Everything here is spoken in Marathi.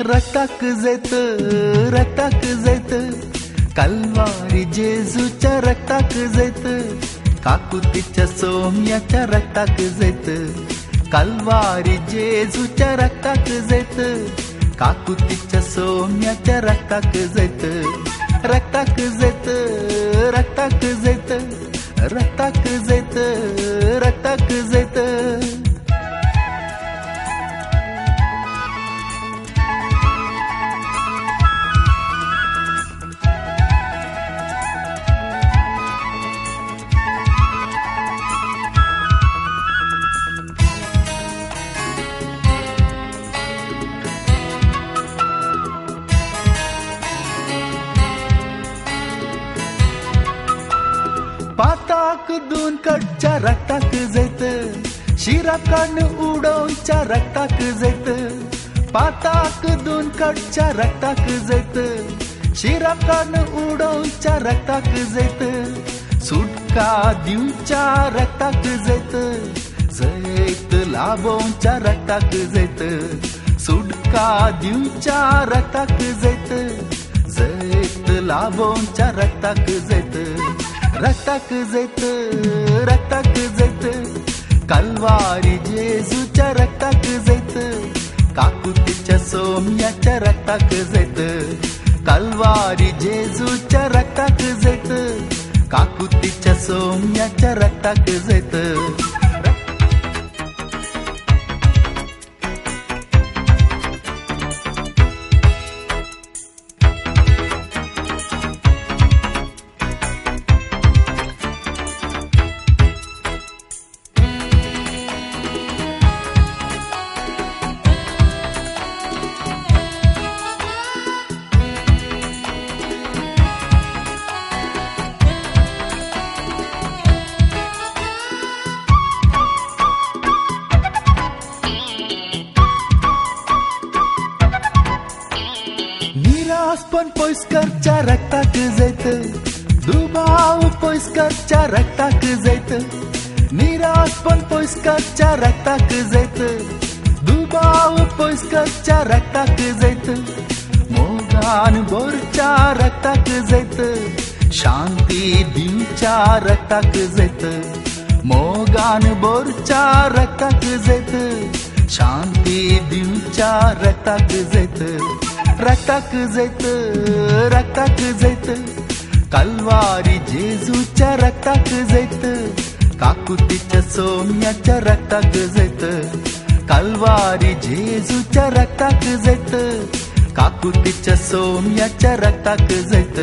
रक्ताक जैत रक्ताक जैत कल्वारी जेजूच्या रक्ताक जैत काकुतीच्या सोम्याच्या रक्ताक जैत कल्वारी जेजूच्या रक्ताक जैत काकुतीच्या सोम्याच्या रक्ताक जैत रक्ताक जैत रक्ताक जैत रक्ताक जैत रक्ताक जैत पाताक दोन कडच्या रक्ताक जैत शिराकान उडोवच्या रक्ताक जैत पाताक दोन कडच्या रक्ताक जैत शिराकान उडोवच्या रक्ताक जैत सुटका दिवच्या रक्ताक जैत जैत लाभोवच्या रक्ताक जैत सुटका दिवच्या रक्ताक जैत जैत लाभोवच्या रक्ताक जैत रक्ताक जैत रक्ताक जैत कल्वारी जेजूच्या रक्ताक जैत काकुतीच्या सोम्याच्या रक्ताक जैत कल्वारी जेजूच्या रक्ताक जैत काकुतीच्या सोम्याच्या रक्ताक जैत पण पयस्करच्या रक्ताक जैत दुबाव पयस्करच्या रक्ताक जैत निराश पण पयस्करच्या रक्ताक जैत दुबाव पयस्करच्या रक्ताक जैत मोगान बोरच्या रक्ताक जैत शांती दिवच्या रक्ताक जैत मोगान बोरच्या रक्ताक जैत शांती दिवच्या रक्ताक जैत रक्ताक जैत रक्ताक जैत कल्वारी जेजूच्या रक्ताक जैत काकुतीच्या सोम्याच्या रक्ताक जैत कल्वारी जेजूच्या रक्ताक जैत काकुतीच्या सोम्याच्या रक्ताक जैत